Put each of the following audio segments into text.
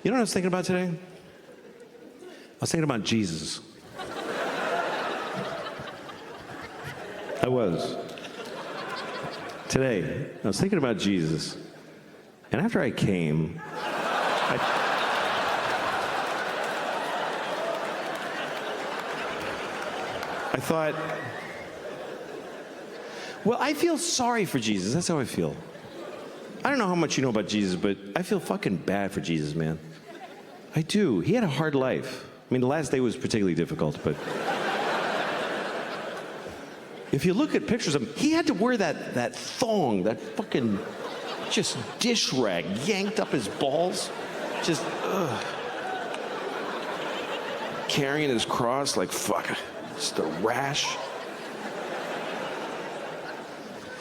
You know what I was thinking about today? I was thinking about Jesus. I was. Today, I was thinking about Jesus. And after I came, I thought, well, I feel sorry for Jesus. That's how I feel. I don't know how much you know about Jesus, but I feel fucking bad for Jesus, man. I do. He had a hard life. I mean, the last day was particularly difficult, but if you look at pictures of him, he had to wear that thong, that fucking just dish rag yanked up his balls. Just, carrying his cross like, fuck, just a rash.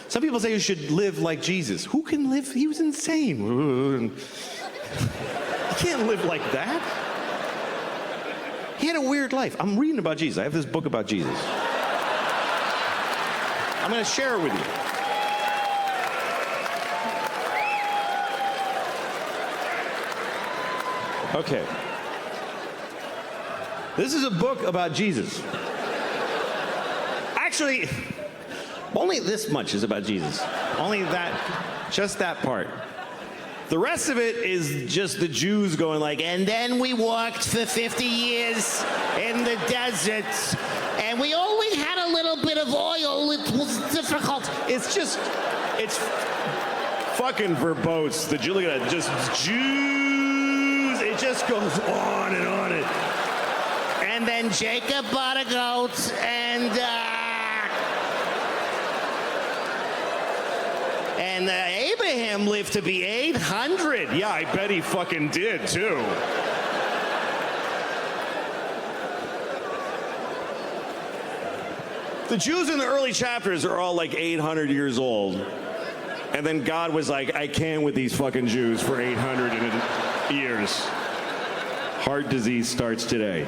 Some people say you should live like Jesus. Who can live? He was insane. You can't live like that. He had a weird life. I'm reading about Jesus. I have this book about Jesus. I'm going to share it with you. Okay. This is a book about Jesus. Actually, only this much is about Jesus. Only that, just that part. The rest of it is just the Jews going like, and then we walked for 50 years in the desert, and we only had a little bit of oil. It was difficult. It's fucking verbose. Look at that, just Jews. It just goes on and on. And then Jacob bought a goat, and Abraham lived to be 800. Yeah, I bet he fucking did, too. The Jews in the early chapters are all like 800 years old. And then God was like, I can with these fucking Jews for 800 years. Heart disease starts today.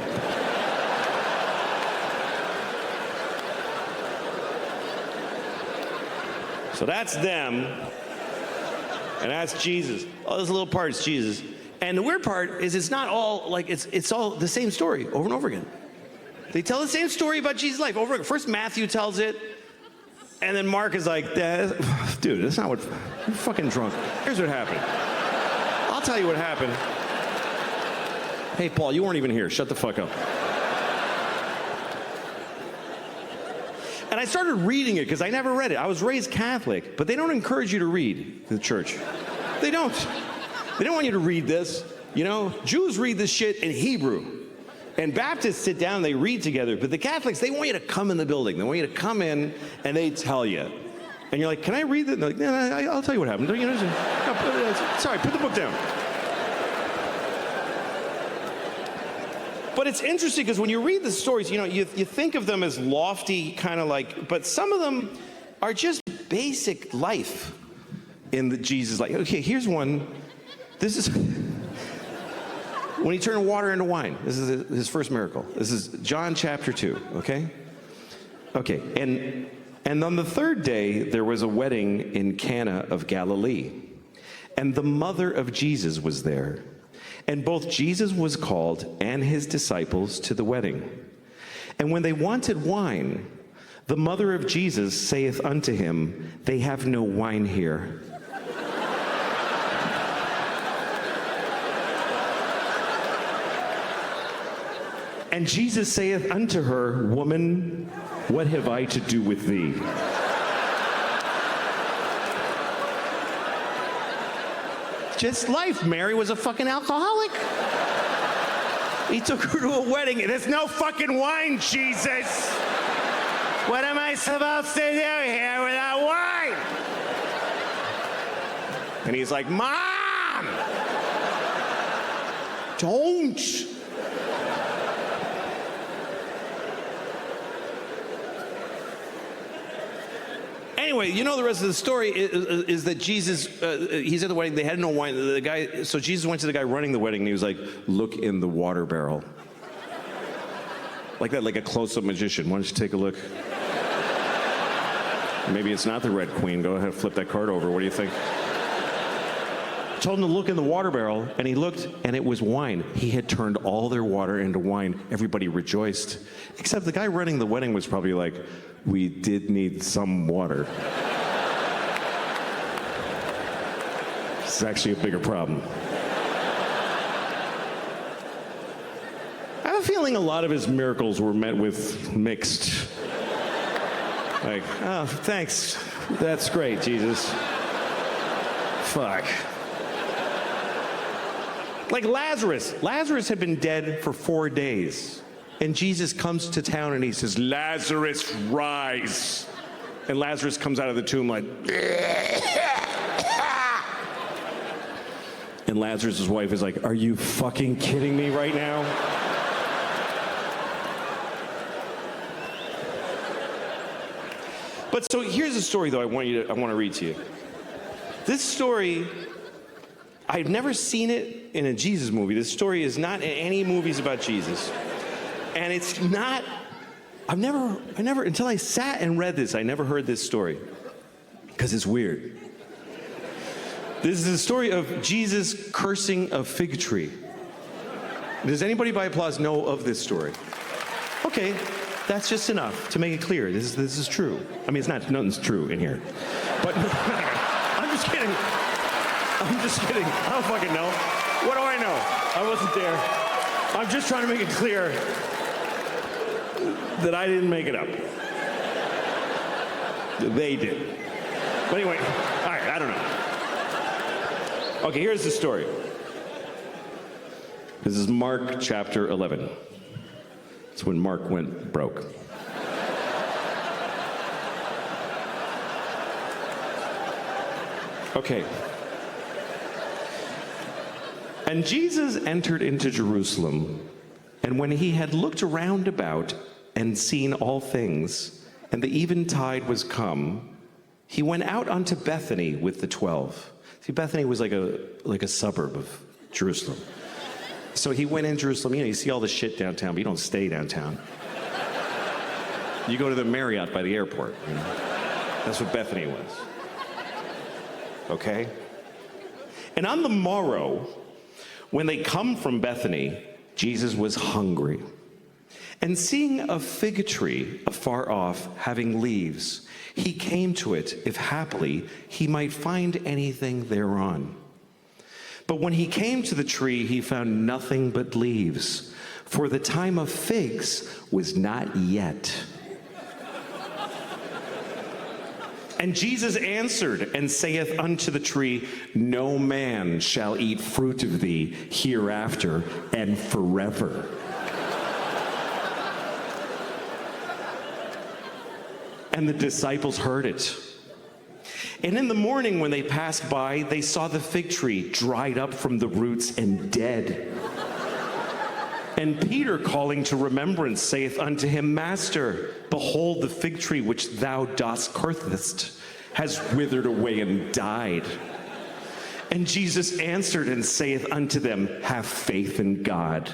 So that's them, and that's Jesus. All those little parts, Jesus. And the weird part is it's not all, like, it's all the same story over and over again. They tell the same story about Jesus' life over again. First Matthew tells it, and then Mark is like, dude, that's not what, you're fucking drunk. Here's what happened. I'll tell you what happened. Hey, Paul, you weren't even here. Shut the fuck up. And I started reading it because I never read it. I was raised Catholic, but they don't encourage you to read in the church. They don't. They don't want you to read this. You know, Jews read this shit in Hebrew. And Baptists sit down and they read together. But the Catholics, they want you to come in the building. They want you to come in and they tell you. And you're like, can I read that? They're like, no, I'll tell you what happened. You know, sorry, put the book down. But it's interesting because when you read the stories, you know, you think of them as lofty, kind of like, but some of them are just basic life in the Jesus life. Okay, here's one. This is when he turned water into wine. This is his first miracle. This is John chapter 2, okay? Okay, and on the third day, there was a wedding in Cana of Galilee, and the mother of Jesus was there. And both Jesus was called and his disciples to the wedding. And when they wanted wine, the mother of Jesus saith unto him, they have no wine here. And Jesus saith unto her, woman, what have I to do with thee? Just life. Mary was a fucking alcoholic. He took her to a wedding, and there's no fucking wine, Jesus. What am I supposed to do here without wine? And he's like, Mom! Don't! Anyway, you know the rest of the story is that Jesus, he's at the wedding, they had no wine. So Jesus went to the guy running the wedding, and he was like, look in the water barrel. Like that, like a close-up magician. Why don't you take a look? Maybe it's not the Red Queen. Go ahead, flip that card over. What do you think? told him to look in the water barrel, and he looked, and it was wine. He had turned all their water into wine. Everybody rejoiced. Except the guy running the wedding was probably like, we did need some water. It's actually a bigger problem. I have a feeling a lot of his miracles were met with mixed. Like, oh, thanks. That's great, Jesus. Fuck. Like Lazarus. Lazarus had been dead for 4 days. And Jesus comes to town and he says, Lazarus, rise. And Lazarus comes out of the tomb like, and Lazarus' wife is like, are you fucking kidding me right now? But so here's a story, though, I want to read to you. This story, I've never seen it in a Jesus movie. This story is not in any movies about Jesus. And it's not, I never, until I sat and read this, I never heard this story. Because it's weird. This is the story of Jesus cursing a fig tree. Does anybody by applause know of this story? Okay, that's just enough to make it clear. This is true. I mean, it's not, nothing's true in here. But I'm just kidding. I'm just kidding. I don't fucking know. What do I know? I wasn't there. I'm just trying to make it clear that I didn't make it up. They did. But anyway, all right, I don't know. Okay, here's the story. This is Mark chapter 11. It's when Mark went broke. Okay. And Jesus entered into Jerusalem, and when he had looked around about and seen all things, and the eventide was come, he went out unto Bethany with the 12. See, Bethany was like a suburb of Jerusalem. So he went in Jerusalem. You know, you see all the shit downtown, but you don't stay downtown. You go to the Marriott by the airport. You know? That's what Bethany was. Okay? And on the morrow, when they come from Bethany, Jesus was hungry. And seeing a fig tree afar off, having leaves, he came to it, if haply he might find anything thereon. But when he came to the tree, he found nothing but leaves, for the time of figs was not yet. And Jesus answered and saith unto the tree, no man shall eat fruit of thee hereafter and forever. And the disciples heard it. And in the morning when they passed by, they saw the fig tree dried up from the roots and dead. And Peter, calling to remembrance, saith unto him, Master, behold, the fig tree which thou dost cursest has withered away and died. And Jesus answered and saith unto them, have faith in God.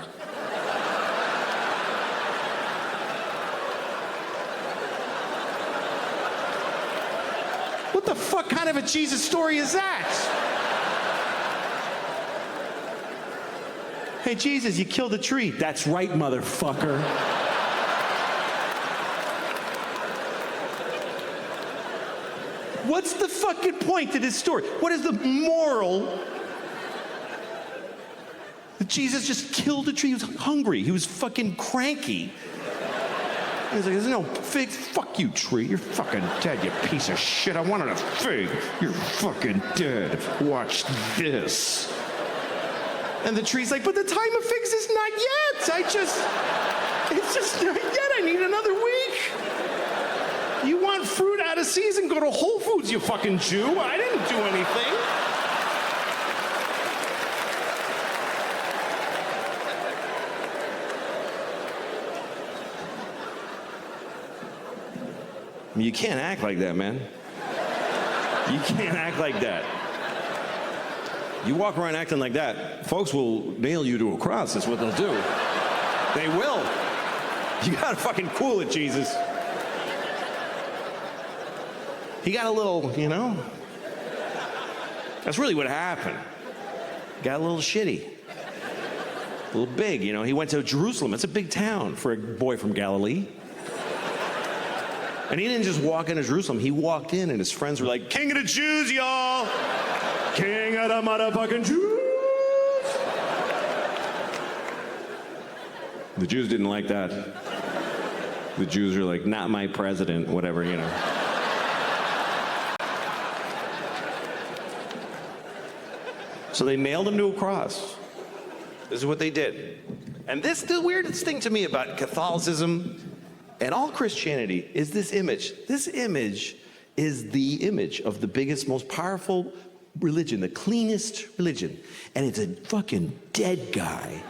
What the fuck kind of a Jesus story is that? Hey, Jesus, you killed a tree. That's right, motherfucker. What's the fucking point to this story? What is the moral? That Jesus just killed a tree. He was hungry. He was fucking cranky. He was like, there's no fig. Fuck you, tree. You're fucking dead, you piece of shit. I wanted a fig. You're fucking dead. Watch this. And the tree's like, but the time of figs is not yet. It's just not yet. I need another week. You want fruit out of season? Go to Whole Foods, you fucking Jew. I didn't do anything. I mean, you can't act like that, man. You can't act like that. You walk around acting like that, folks will nail you to a cross. That's what they'll do. They will. You gotta fucking cool it, Jesus. He got a little, you know. That's really what happened. got a little shitty. A little big, you know. He went to Jerusalem. It's a big town for a boy from Galilee. And he didn't just walk into Jerusalem. He walked in, and his friends were like, "King of the Jews, y'all! King of the motherfucking Jews!" The Jews didn't like that. The Jews were like, "Not my president," whatever, you know. So they nailed him to a cross. This is what they did. And this, the weirdest thing to me about Catholicism and all Christianity is this image. This image is the image of the biggest, most powerful religion, the cleanest religion. And it's a fucking dead guy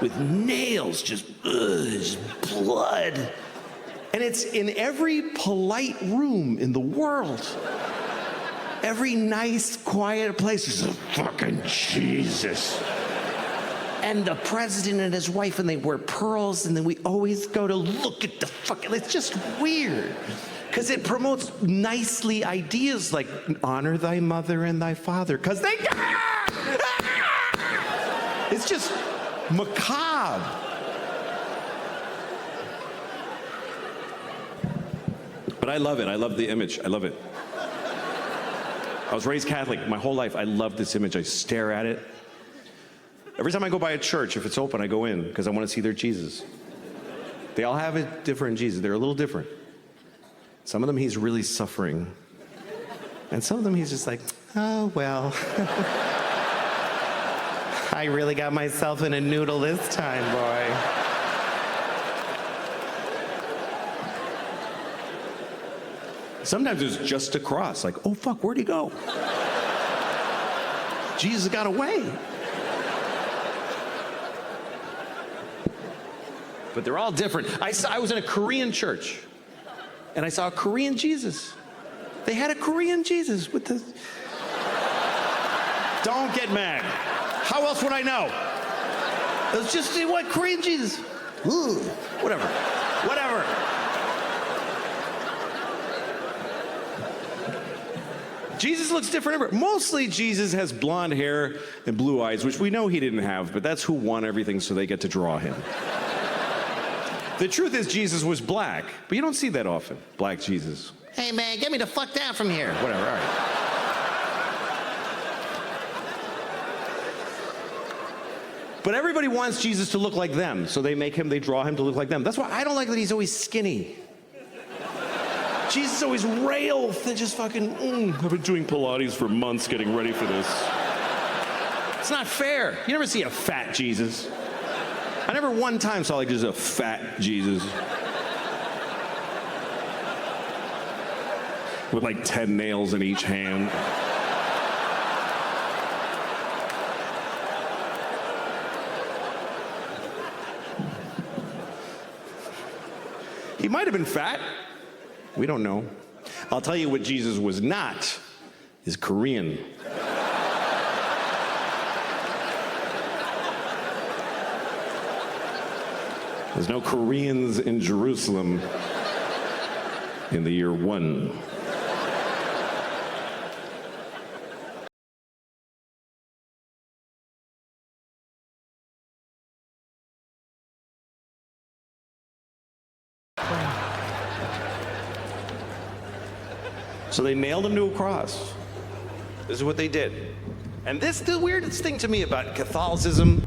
with nails, just blood. And it's in every polite room in the world. Every nice, quiet place is a fucking Jesus. And the president and his wife, and they wear pearls, and then we always go to look at the fucking, it's just weird. Because it promotes nicely ideas like honor thy mother and thy father. Because they, it's just macabre. But I love it. I love the image. I love it. I was raised Catholic my whole life. I love this image. I stare at it. Every time I go by a church, if it's open, I go in because I want to see their Jesus. They all have a different Jesus. They're a little different. Some of them, he's really suffering. And some of them, he's just like, oh, well. I really got myself in a noodle this time, boy. Sometimes it's just a cross. Like, oh, fuck, where'd he go? Jesus got away. But they're all different. I was in a Korean church, and I saw a Korean Jesus. They had a Korean Jesus with the... Don't get mad. How else would I know? It was just, what, Korean Jesus? Ooh, whatever. Whatever. Jesus looks different everywhere. Mostly Jesus has blonde hair and blue eyes, which we know he didn't have, but that's who won everything, so they get to draw him. The truth is Jesus was black, but you don't see that often, black Jesus. Hey man, get me the fuck down from here. Whatever, all right. But everybody wants Jesus to look like them, so they draw him to look like them. That's why I don't like that he's always skinny. Jesus is always rail, just fucking, I've been doing Pilates for months getting ready for this. It's not fair. You never see a fat Jesus. I never one time saw like just a fat Jesus. With like 10 nails in each hand. He might have been fat. We don't know. I'll tell you what Jesus was not, is Korean. There's no Koreans in Jerusalem in the year 1. So they nailed him to a cross. This is what they did. And this, the weirdest thing to me about Catholicism,